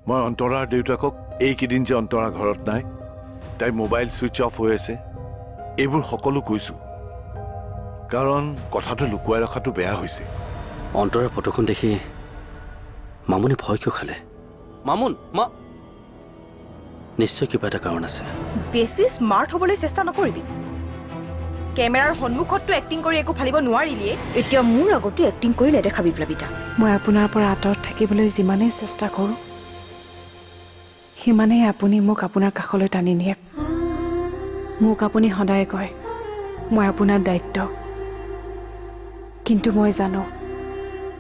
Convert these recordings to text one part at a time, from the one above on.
মই অন্তৰাৰ দেউতাকক এইকেইদিন যে অন্তৰা ঘৰত নাই, তাইৰ মোবাইল ছুইচ অফ হৈ আছে, এইবোৰ সকলো কৈছোঁ। কাৰণ কথাটো লুকুৱাই ৰখাটো বেয়া হৈছে। অন্তৰাৰ ফটোখন দেখি মামুনি ভয় কিয় খালে? মামুন নিশ্চয় কিবা এটা কাৰণ আছে। বেছি স্মাৰ্ট হ'বলৈ চেষ্টা নকৰিবি। কেমেৰাৰ সন্মুখততো এক্টিং কৰি একো ফালিব নোৱাৰিলিয়ে, এতিয়া মোৰ আগতো এক্টিং কৰি নেদেখাবি প্লাবিতা। মই আপোনাৰ পৰা আঁতৰত থাকিবলৈ যিমানেই চেষ্টা কৰোঁ, সিমানেই আপুনি মোক আপোনাৰ কাষলৈ টানি নিয়ে। মোক আপুনি সদায় কয় মই আপোনাৰ দায়িত্ব, কিন্তু মই জানো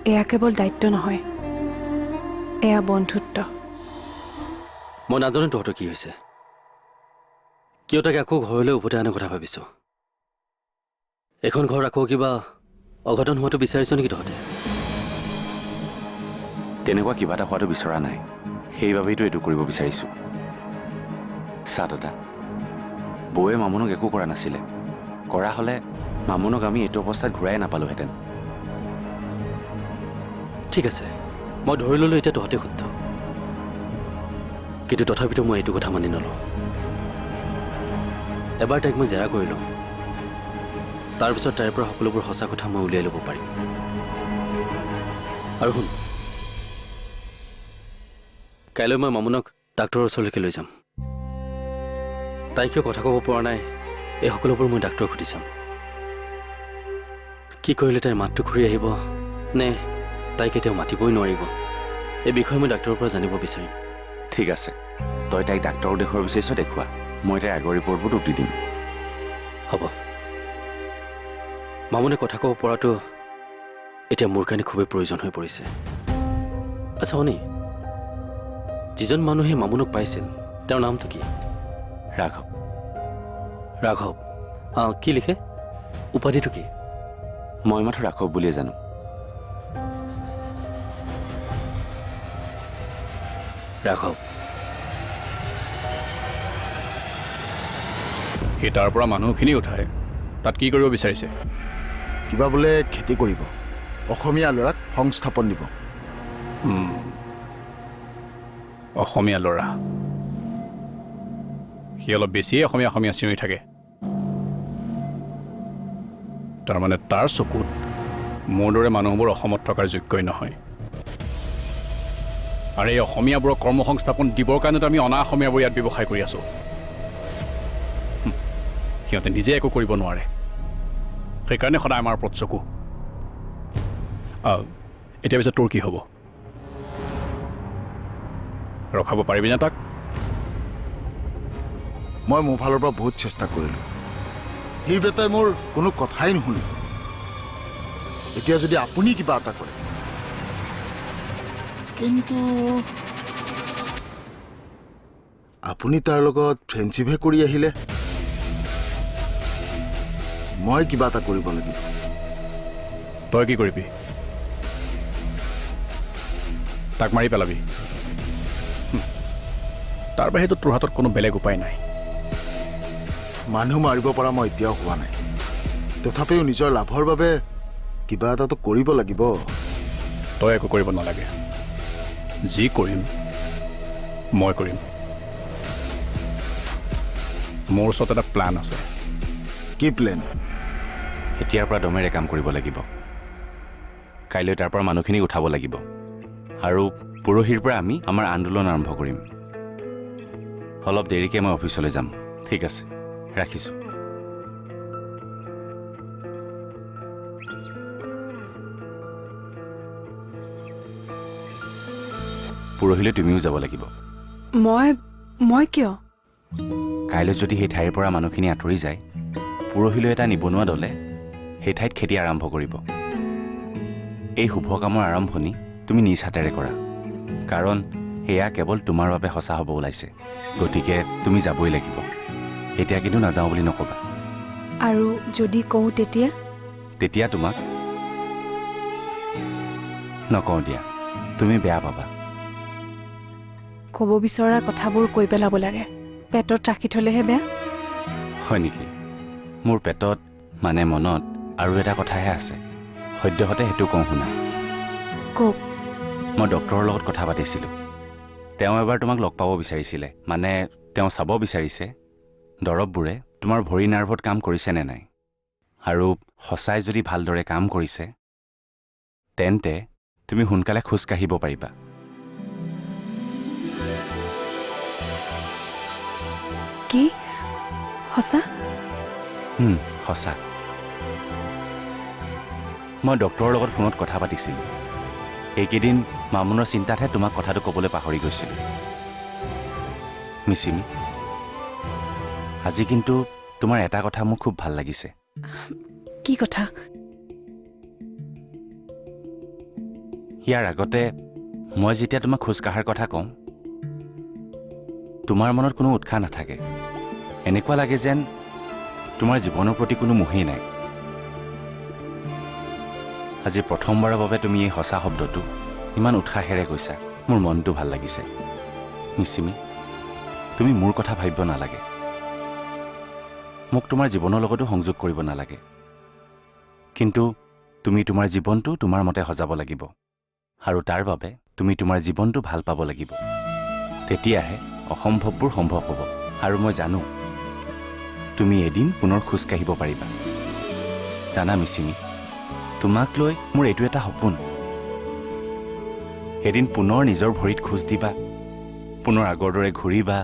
এয়া কেৱল দায়িত্ব নহয়, এয়া বন্ধুত্ব। মই নাজানো তহঁতৰ কি হৈছে, কিয় তাকে আকৌ ঘৰলৈ উভতাই আনাৰ কথা ভাবিছ। এখন ঘৰ আকৌ কিবা অঘটন হোৱাটো বিচাৰিছ নেকি তহঁতে? তেনেকুৱা কিবা এটা হোৱাটো বিচৰা নাই, সেইবাবেইতো এইটো কৰিব বিচাৰিছোঁ। চা দাদা, বৌয়ে মামুনক একো কৰা নাছিলে। কৰা হ'লে মামুনক আমি এইটো অৱস্থাত ঘূৰাই নাপালোহেঁতেন। ঠিক আছে, মই ধৰি ল'লোঁ এতিয়া তহঁতে শুদ্ধ, কিন্তু তথাপিতো মই এইটো কথা মানি নলওঁ। এবাৰ তাইক মই জেৰা কৰি লওঁ, তাৰপিছত তাইৰ পৰা সকলোবোৰ সঁচা কথা মই উলিয়াই ল'ব পাৰিম। আৰু শুন, কাইলৈ মই মামুনক ডাক্তৰৰ ওচৰলৈকে লৈ যাম। তাই কিয় কথা ক'ব পৰা নাই, এই সকলোবোৰ মই ডাক্তৰক সুধি চাম। কি কৰিলে তাইৰ মাতটো ঘূৰি আহিব, নে তাই কেতিয়াও মাতিবই নোৱাৰিব, এই বিষয়ে মই ডাক্তৰৰ পৰা জানিব বিচাৰিম। ঠিক আছে, তই তাইক ডাক্তৰক দেখুৱাব বিচাৰিছ দেখুওৱা, মই তাইৰ আগৰ ৰিপৰ্টবোৰ তোক দি দিম। হ'ব। মামুনে কথা ক'ব পৰাটো এতিয়া মোৰ কাৰণে খুবেই প্ৰয়োজন হৈ পৰিছে। আচ্ছা শুনি, যিজন মানুহে মামুনক পাইছিল তেওঁৰ নামটো কি? ৰাঘৱ। ৰাঘৱ? কি লিখে? উপাধিটো কি? মই মাথো ৰাঘৱ বুলিয়ে জানো। ৰাঘৱ। সি তাৰ পৰা মানুহখিনি উঠাই তাত কি কৰিব বিচাৰিছে? কিবা বোলে খেতি কৰিব, অসমীয়া ল'ৰাক সংস্থাপন দিব। অসমীয়া ল'ৰা, সি অলপ বেছিয়ে অসমীয়া চিঞৰি থাকে। তাৰমানে তাৰ চকুত মোৰ দৰে মানুহবোৰ অসমত থকাৰ যোগ্যই নহয়। আৰু এই অসমীয়াবোৰক কৰ্মসংস্থাপন দিবৰ কাৰণেতো আমি অনা অসমীয়াবোৰ ইয়াত ব্যৱসায় কৰি আছোঁ। সিহঁতে নিজে একো কৰিব নোৱাৰে, সেইকাৰণে সদায় আমাৰ ওপৰত চকু। এতিয়া পিছত তোৰ কি হ'ব? ৰখাব পাৰিবিনে তাক? মই মোৰ ফালৰ পৰা বহুত চেষ্টা কৰিলোঁ, সি বেটাই মোৰ কোনো কথাই নুশুনে। এতিয়া যদি আপুনি কিবা এটা কৰে, কিন্তু আপুনি তাৰ লগত ফ্ৰেণ্ডশ্বিপহে কৰি আহিলে, মই কিবা এটা কৰিব লাগিব। তই কি কৰিবি? তাক মাৰি পেলাবি? তাৰ বাহিৰেতো তোৰ হাতত কোনো বেলেগ উপায় নাই। মানুহ মাৰিব পৰা মই এতিয়াও হোৱা নাই, তথাপিও নিজৰ লাভৰ বাবে কিবা এটাতো কৰিব লাগিব। তই একো কৰিব নালাগে, যি কৰিম মই কৰিম। মোৰ ওচৰত এটা প্লান আছে। কি প্লেন? এতিয়াৰ পৰা দমেৰে কাম কৰিব লাগিব। কাইলৈ তাৰ পৰা মানুহখিনিক উঠাব লাগিব, আৰু পৰহিৰ পৰা আমি আমাৰ আন্দোলন আৰম্ভ কৰিম। অলপ দেৰিকৈ মই অফিচলৈ যাম। ঠিক আছে, ৰাখিছোঁ। পৰহিলৈ তুমিও যাব লাগিব। মই কিয়? কাইলৈ যদি সেই ঠাইৰ পৰা মানুহখিনি আঁতৰি যায়, পৰহিলৈ এটা নিবনুৱা দলে সেই ঠাইত খেতি আৰম্ভ কৰিব। এই শুভ কামৰ আৰম্ভণি তুমি নিজ হাতেৰে কৰা, কাৰণ সেয়া কেৱল তোমাৰ বাবে সঁচা হ'ব ওলাইছে। গতিকে তুমি যাবই লাগিব। এতিয়া কিন্তু নাযাওঁ বুলি নক'বা। আৰু যদি কওঁ তেতিয়া? তেতিয়া তোমাক নকওঁ দিয়া, তুমি বেয়া পাবা। ক'ব বিচৰা কথাবোৰ কৈ পেলাব লাগে, পেটত ৰাখি থ'লেহে বেয়া। হয় নেকি? মোৰ পেটত মানে মনত আৰু এটা কথাহে আছে, সদ্যহতে সেইটো কওঁ শুনা। কওক। মই ডক্টৰৰ লগত কথা পাতিছিলোঁ। তেওঁ এবাৰ তোমাক লগ পাব বিচাৰিছিলে, মানে তেওঁ চাব বিচাৰিছে দৰৱবোৰে তোমাৰ ভৰি নাৰ্ভত কাম কৰিছে নে নাই। আৰু সঁচাই যদি ভালদৰে কাম কৰিছে তেন্তে তুমি সোনকালে খোজ কাঢ়িব পাৰিবা। কি সঁচা? সঁচা। মই ডক্টৰৰ লগত ফোনত কথা পাতিছিলোঁ। এইকেইদিন মামুনৰ চিন্তাতহে তোমাক কথাটো ক'বলৈ পাহৰি গৈছিলোঁ। মিচিমি, আজি কিন্তু তোমাৰ এটা কথা মোৰ খুব ভাল লাগিছে। কি কথা? ইয়াৰ আগতে মই যেতিয়া তোমাক খোজ কাঢ়াৰ কথা কওঁ তোমাৰ মনত কোনো উৎসাহ নাথাকে। এনেকুৱা লাগে যেন তোমাৰ জীৱনৰ প্ৰতি কোনো মোহেই নাই। আজি প্ৰথমবাৰৰ বাবে তুমি এই সঁচা শব্দটো ইমান উৎসাহেৰে কৈছা। মোৰ মনটো ভাল লাগিছে। মিচিমি, তুমি মোৰ কথা ভাবিব নালাগে। মোক তোমাৰ জীৱনৰ লগতো সংযোগ কৰিব নালাগে। কিন্তু তুমি তোমাৰ জীৱনটো তোমাৰ মতে সজাব লাগিব। আৰু তাৰ বাবে তুমি তোমাৰ জীৱনটো ভাল পাব লাগিব। তেতিয়াহে অসম্ভৱবোৰ সম্ভৱ হ'ব। আৰু মই জানো তুমি এদিন পুনৰ খোজ কাঢ়িব পাৰিবা। জানা মিচিমি, তোমাক লৈ মোৰ এইটো এটা সপোন। এদিন পুনৰ নিজৰ ভৰিত খোজ দিবা, পুনৰ আগৰ দৰে ঘূৰিবা,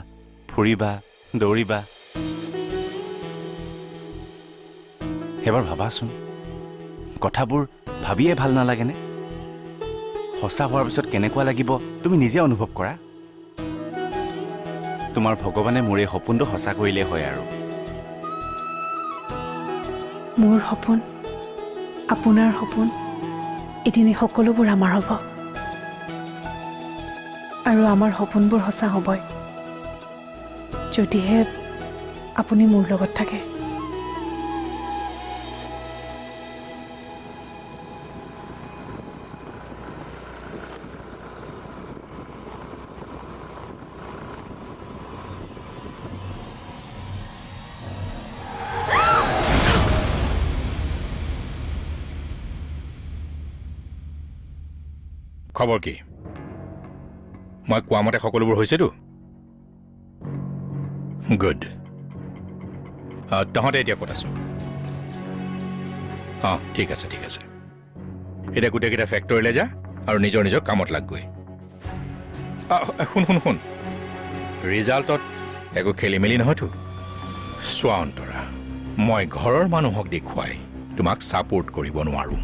ফুৰিবা, দৌৰিবা। এবাৰ ভাবাচোন, কথাবোৰ ভাবিয়ে ভাল নালাগেনে? সঁচা হোৱাৰ পিছত কেনেকুৱা লাগিব তুমি নিজে অনুভৱ কৰা। তোমাৰ ভগৱানে মোৰ এই সপোনটো সঁচা কৰিলেই হয়। আৰু মোৰ সপোন, আপোনাৰ সপোন, এদিন এই সকলোবোৰ আমাৰ হ'ব। আৰু আমাৰ সপোনবোৰ সঁচা হ'বই, যদিহে আপুনি মোৰ লগত থাকে। খবৰ কি? মই কোৱা মতে সকলোবোৰ হৈছেতো? গুড। তহঁতে এতিয়া ক'ত আছ? ঠিক আছে ঠিক আছে। এতিয়া গোটেইকেইটা ফেক্টৰীলৈ যা আৰু নিজৰ নিজৰ কামত লাগগৈ। শুন শুন শুন, ৰিজাল্টত একো খেলি মেলি নহয়তো? চোৱা অন্তৰা, মই ঘৰৰ মানুহক দেখুৱাই তোমাক ছাপোৰ্ট কৰিব নোৱাৰোঁ,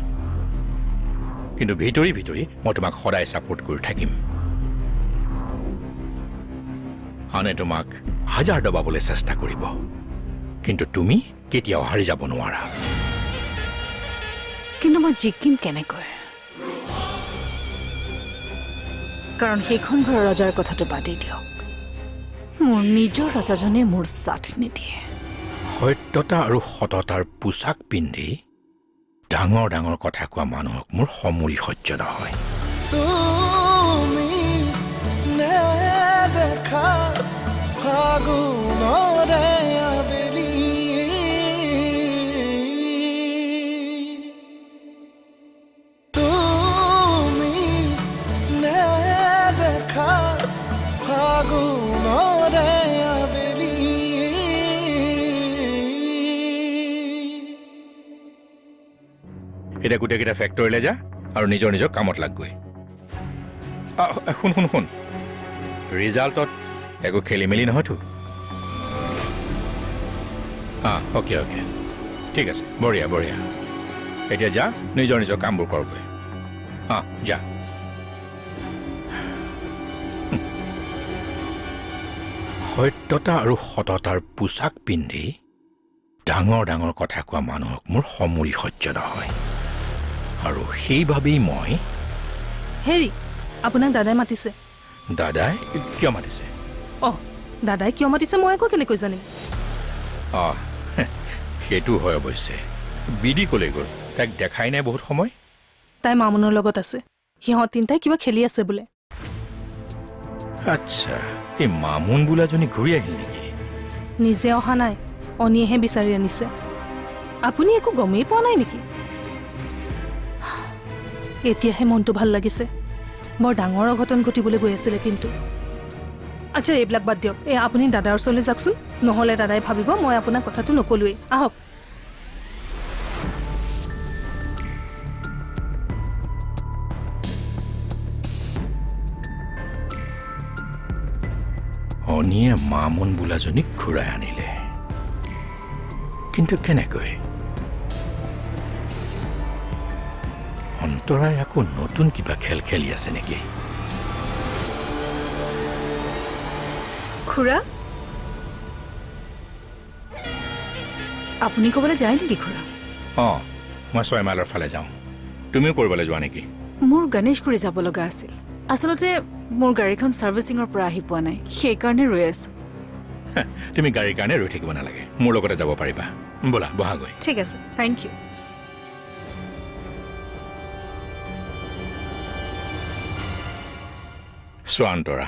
কিন্তু ভিতৰি ভিতৰি মই তোমাক সদায় ছাপোৰ্ট কৰি থাকিম। আনে তোমাক হাজাৰ দবাবলৈ চেষ্টা কৰিব, কিন্তু তুমি কেতিয়াও হাৰি যাব নোৱাৰা। কিন্তু মই জিকিম কেনেকৈ? কাৰণ সেইখন ঘৰৰ ৰজাৰ কথাটো বাদেই দিয়ক, মোৰ নিজৰ ৰজাজনে মোৰ সাথ নিদিয়ে। সত্যতা আৰু সততাৰ পোছাক পিন্ধি ডাঙৰ ডাঙৰ কথা কোৱা মানুহক মোৰ সমূলি সহ্য নহয়। তুমি নেদেখা ফাগুনৰে আবেলি, তুমি নেদেখা ফাগুনৰে আবেলি, এতিয়া গোটেইকেইটা ফেক্টৰীলৈ যা আৰু নিজৰ নিজৰ কামত লাগগৈ। শুন শুন শুন, ৰিজাল্টত একো খেলি মেলি নহয়তো? অ'কে অ'কে, ঠিক আছে, বঢ়িয়া বঢ়িয়া। এতিয়া যা, নিজৰ নিজৰ কামবোৰ কৰগৈ। যা। সত্যতা আৰু সততাৰ পোছাক পিন্ধি ডাঙৰ ডাঙৰ কথা কোৱা মানুহক মোৰ সমূলি সহ্য নহয়, আৰু সেইবাবেই মই... হেৰি, আপোনাক দাদাই মাতিছে। দাদাই কিয় মাতিছে? দাদাই কিয় মাতিছে মই আকৌ কেনেকৈ জানিম? সেইটো হয় অৱশ্যে। বিদি ক'লৈ গ'ল? তাইক দেখাই নাই বহুত সময়। তাই মামুনৰ লগত আছে, সিহঁত তিনিটাই কিবা খেলি আছে বোলে। আচ্ছা, এই মামুন বোলাজনী ঘূৰি আহিল নেকি? নিজে অহা নাই, অনিয়েহে বিচাৰি আনিছে। আপুনি একো গমেই পোৱা নাই নেকি? এতিয়াহে মনটো ভাল লাগিছে। বৰ ডাঙৰ অঘটন ঘটিবলৈ গৈ আছিলে, কিন্তু আচ্ছা এইবিলাক বাদ দিয়ক এই আপুনি দাদাৰ ওচৰলৈ যাওকচোন নহ'লে দাদাই ভাবিব মই আপোনাক কথাটো নকলোৱেই আহক অনিয়ে মামুন বোলাজনীক ঘূৰাই আনিলে কিন্তু কেনেকৈ অন্তৰাই আকৌ নতুন কিবা খেল খেলি আছে নেকি খুৰা আপুনি ক'বলৈ যায় নেকি খুৰা অঁ মই 6 মাইলৰ ফালে যাওঁ তুমিও কৰিবলৈ যোৱা নেকি মোৰ গণেশগুৰি যাব লগা আছিল আচলতে মোৰ গাড়ীখন ছাৰ্ভিচিঙৰ পৰা আহি পোৱা নাই সেইকাৰণে ৰৈ আছো তুমি গাড়ীৰ কাৰণে ৰৈ থাকিব নালাগে মোৰ লগতে যাব পাৰিবা ব'লা বহাগৈ ঠিক আছে থেংক ইউ চোৱা অন্তৰা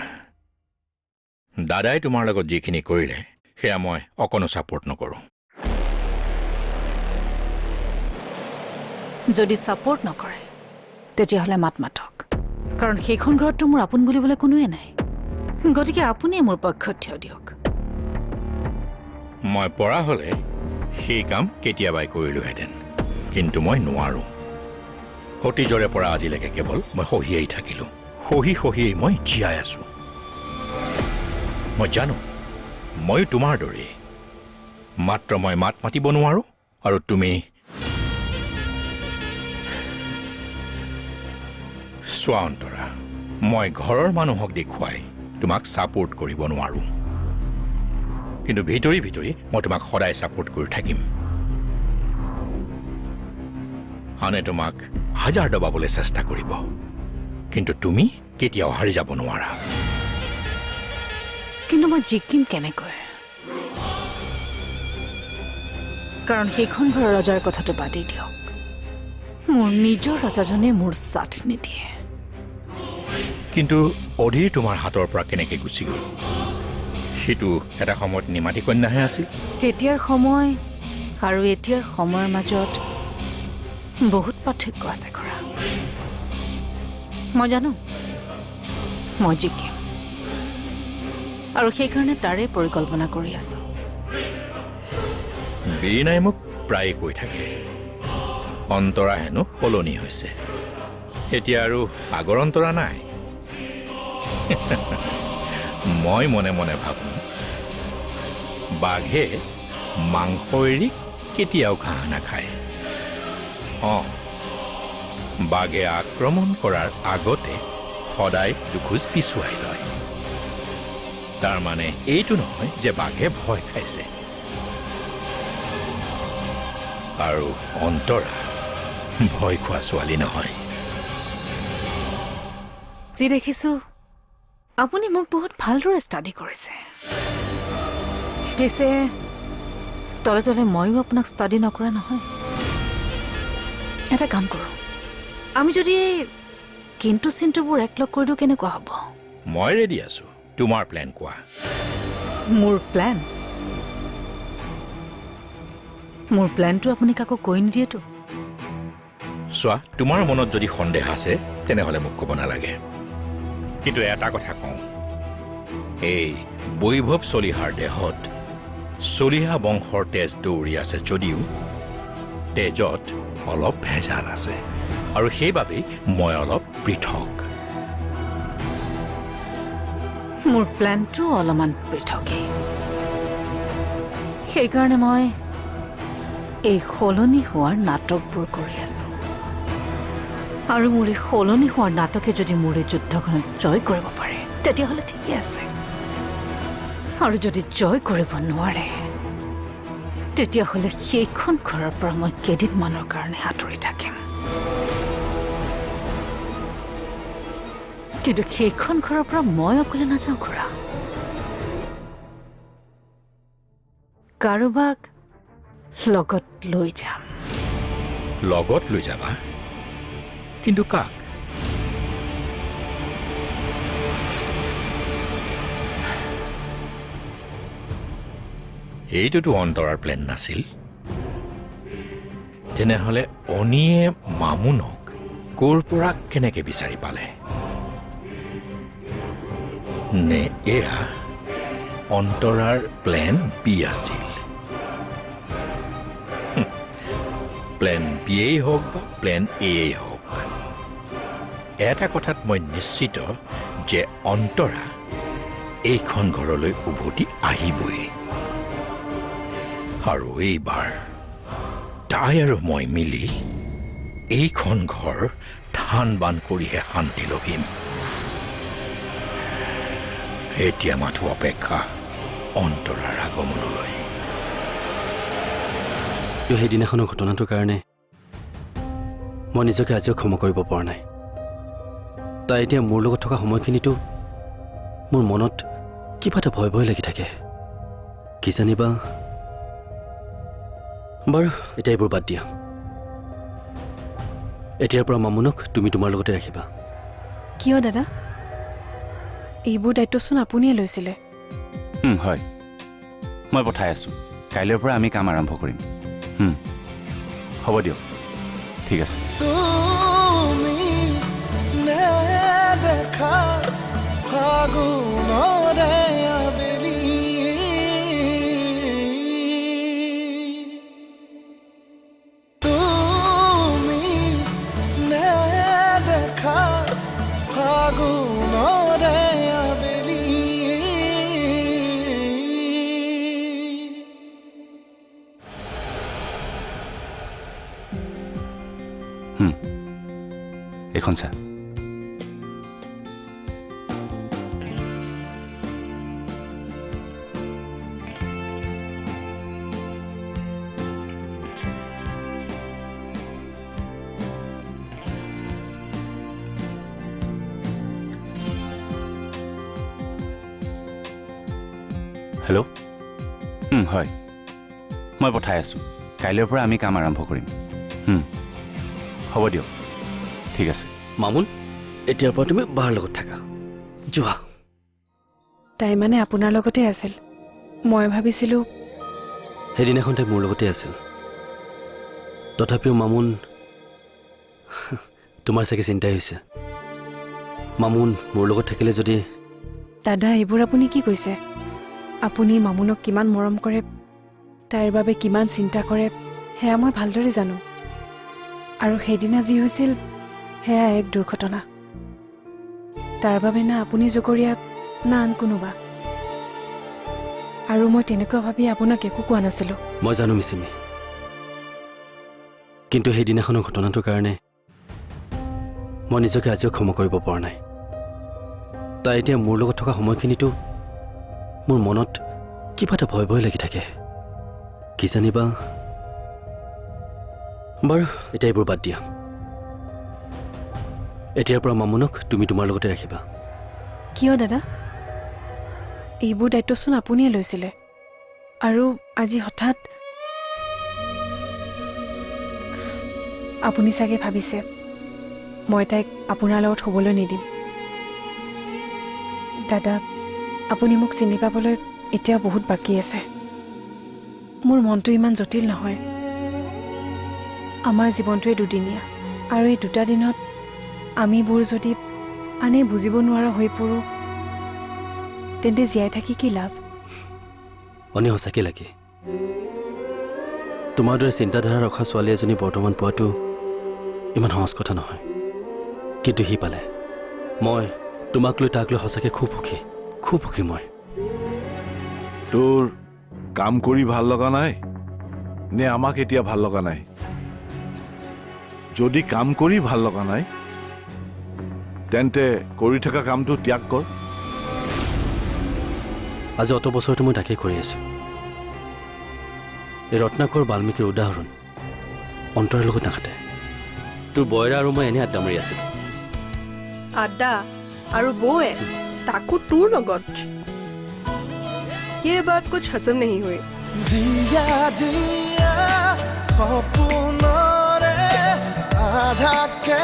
দাদাই তোমাৰ লগত যিখিনি কৰিলে সেয়া মই অকণো ছাপোৰ্ট নকৰোঁ যদি ছাপোৰ্ট নকৰে তেতিয়াহ'লে মাত মাতক কাৰণ সেইখন ঘৰততো মোৰ আপোন বুলিবলৈ কোনোৱে নাই গতিকে আপুনিয়ে মোৰ পক্ষত থিয় দিয়ক মই পৰা হ'লে সেই কাম কেতিয়াবাই কৰিলোহেঁতেন কিন্তু মই নোৱাৰোঁ অতীজৰে পৰা আজিলৈকে কেৱল মই সহিয়েই থাকিলোঁ সহিয়েই মই জীয়াই আছোঁ মই জানো ময়ো তোমাৰ দৰেই মাত্ৰ মই মাত মাতিব নোৱাৰোঁ আৰু তুমি চোৱা অন্তৰা মই ঘৰৰ মানুহক দেখুৱাই তোমাক ছাপোৰ্ট কৰিব নোৱাৰোঁ কিন্তু ভিতৰি মই তোমাক সদায় ছাপোৰ্ট কৰি থাকিম আনে তোমাক হাজাৰ দবাবলৈ চেষ্টা কৰিব কিন্তু তুমি কেতিয়াও হাৰি যাব নোৱাৰা কিন্তু মই জিকিম কেনেকৈ কাৰণ সেইখন ঘৰৰ ৰজাৰ কথাটো বাদেই দিয়ক মোৰ নিজৰ ৰজাজনে মোৰ সাথ নিদিয়ে কিন্তু অধীৰ তোমাৰ হাতৰ পৰা কেনেকৈ গুচি গ'ল সেইটো এটা সময়ত নিমাতী কন্যাহে আছিল তেতিয়াৰ সময় আৰু এতিয়াৰ সময়ৰ মাজত বহুত পাৰ্থক্য আছে খুৰা মই জানো মই জিকিম আৰু সেইকাৰণে তাৰে পৰিকল্পনা কৰি আছো বীৰণাই মোক প্ৰায়ে কৈ থাকে অন্তৰা হেনো সলনি হৈছে এতিয়া আৰু আগৰ অন্তৰা নাই মই মনে মনে ভাবোঁ বাঘে মাংস এৰি কেতিয়াও ঘাঁহ নাখায় অঁ বাঘে আক্ৰমণ কৰাৰ আগতে সদায় দুখোজ পিছুৱাই লয় তাৰমানে এইটো নহয় যে বাঘে ভয় খাইছে আৰু অন্তৰা ভয় খোৱা ছোৱালী নহয় যি দেখিছোঁ আপুনি মোক বহুত ভালদৰে ষ্টাডি কৰিছে পিছে তলে তলে ময়ো আপোনাক ষ্টাডি নকৰা নহয় এটা কাম কৰোঁ আমি যদি কিন্তু চিন্তুবোৰ একলগ কৰি দিওঁ কেনেকুৱা হ'ব মই ৰেডি আছোঁ তোমাৰ প্লেন কোৱা মোৰ প্লেনটো আপুনি কাকো কৈ নিদিয়েতো চোৱা তোমাৰ মনত যদি সন্দেহ আছে তেনেহ'লে মোক ক'ব নালাগে কিন্তু এটা কথা কওঁ এই বৈভৱ চলিহাৰ দেহত চলিহা বংশৰ তেজ দৌৰি আছে যদিও তেজত অলপ ভেজাল আছে আৰু সেইবাবেই মই অলপ পৃথক মোৰ প্লেনটো অলপমান পৃথকেই সেইকাৰণে মই এই সলনি হোৱাৰ নাটকবোৰ কৰি আছো আৰু মোৰ এই সলনি হোৱাৰ নাটকে যদি মোৰ এই যুদ্ধখনত জয় কৰিব পাৰে তেতিয়াহ'লে ঠিকেই আছে আৰু যদি জয় কৰিব নোৱাৰে তেতিয়াহ'লে সেইখন ঘৰৰ পৰা মই কেইদিনমানৰ কাৰণে আঁতৰি থাকিম কিন্তু সেইখন ঘৰৰ পৰা মই অকলে নাযাওঁ খুৰা কাৰোবাক লগত লৈ যাম লগত লৈ যাবা কিন্তু কাক এইটোতো অন্তৰাৰ প্লেন নাছিল তেনেহ'লে অনিয়ে মামুনক ক'ৰ পৰা কেনেকৈ বিচাৰি পালে নে এয়া অন্তৰাৰ প্লেন বি আছিল? প্লেন বিয়েই হওক বা প্লেন এয়েই হওক, এটা কথাত মই নিশ্চিত যে অন্তৰা এইখন ঘৰলৈ উভতি আহিবই। আৰু এইবাৰ তাই আৰু মই মিলি এইখন ঘৰ ধান বান কৰিহে শান্তি লভিম। এতিয়া মাথো অপেক্ষা অন্তৰাৰ আগমনলৈ। সেইদিনাখনৰ ঘটনাটোৰ কাৰণে মই নিজকে আজিও ক্ষমা কৰিব পৰা নাই। তাই এতিয়া মোৰ লগত থকা সময়খিনিতো মোৰ মনত কিবা এটা ভয় ভয় লাগি থাকে। কি জানিবা, বাৰু এতিয়া এইবোৰ বাদ দিয়া। এতিয়াৰ পৰা মামুনক তুমি তোমাৰ লগতে ৰাখিবা। কিয় দাদা? এইবোৰ দায়িত্বচোন আপুনিয়ে লৈছিলে। হয়, মই পঠাই আছোঁ। কাইলৈৰ পৰা আমি কাম আৰম্ভ কৰিম। হ'ব দিয়ক, ঠিক আছে। তুমি নেদেখা ফাগুনৰে আবেলি, তুমি নেদেখা ফাগুনৰে আবেলি, এইখন চা। হেল্ল', হয়, মই পঠাই আছোঁ। কাইলৈৰ পৰা আমি কাম আৰম্ভ কৰিম। হ'ব দিয়ক, ঠিক আছে। মামুন, এতিয়াৰ পৰা তুমি বাৰ লগত থাকা, যোৱা। তাই মানে আপোনাৰ লগতে আছিল? মই ভাবিছিলোঁ সেইদিনাখন তাই মোৰ লগতে আছিল। তথাপিও মামুন, তোমাৰ চাগে চিন্তাই হৈছে। মামুন মোৰ লগত থাকিলে যদি। দাদা, এইবোৰ আপুনি কি কৈছে? আপুনি মামুনক কিমান মৰম কৰে, তাইৰ বাবে কিমান চিন্তা কৰে, সেয়া মই ভালদৰে জানো। আৰু সেইদিনা যি হৈছিল সেয়া এক দুৰ্ঘটনা। তাৰ বাবে না আপুনি জগৰীয়া না আন কোনোবা। আৰু মই তেনেকুৱা ভাবি আপোনাক একো কোৱা নাছিলোঁ। মই জানো মিচিমি, কিন্তু সেইদিনাখনৰ ঘটনাটোৰ কাৰণে মই নিজকে আজিও ক্ষমা কৰিব পৰা নাই। তাই এতিয়া মোৰ লগত থকা সময়খিনিতো মোৰ মনত কিবা এটা ভয় ভয় লাগি থাকে। কি জানিবা, বাৰু এতিয়া এইবোৰ বাদ দিয়া। এতিয়াৰ পৰা মামুনক তুমি তোমাৰ লগতে ৰাখিবা। কিয় দাদা? এইবোৰ দায়িত্বচোন আপুনিয়ে লৈছিলে। আৰু আজি হঠাৎ আপুনি চাগে ভাবিছে মই তাইক আপোনাৰ লগত শুবলৈ নিদিম। দাদা, আপুনি মোক চিনি পাবলৈ এতিয়াও বহুত বাকী আছে। মোৰ মনটো ইমান জটিল নহয়। আমাৰ জীৱনটোৱে দুদিনীয়া, আৰু এই দুটা দিনত আমিবোৰ যদি আনে বুজিব নোৱাৰা হৈ পৰোঁ, তেন্তে জীয়াই থাকি কি লাভ? অনি, সঁচাকৈ লাগে। তোমাৰ দৰে চিন্তাধাৰা ৰখা ছোৱালী এজনী বৰ্তমান পোৱাটো ইমান সহজ কথা নহয়। কিন্তু সি পালে। মই তোমাক লৈ তাক লৈ সঁচাকৈ খুব সুখী, খুব সুখী মই। তোৰ কাম কৰি ভাল লগা নাই নে আমাক এতিয়া ভাল লগা নাই? যদি কাম কৰি ভাল লগা নাই, তেন্তে কৰি থকা কামটো ত্যাগ কৰ। আজি অত বছৰটো মই তাকেই কৰি আছোঁ। এই ৰত্নাকৰ বাল্মীকিৰ উদাহৰণ অন্তৰৰ লগত নাখাতে। তোৰ বয়ৰা আৰু মই এনেই আড্ডা মাৰি আছিলোঁ। আড্ডা আৰু বৌয়ে তাকো তোৰ লগত? ये बात कुछ हजम नहीं हुई। জিয়া জিয়া সপোনৰে আধাকে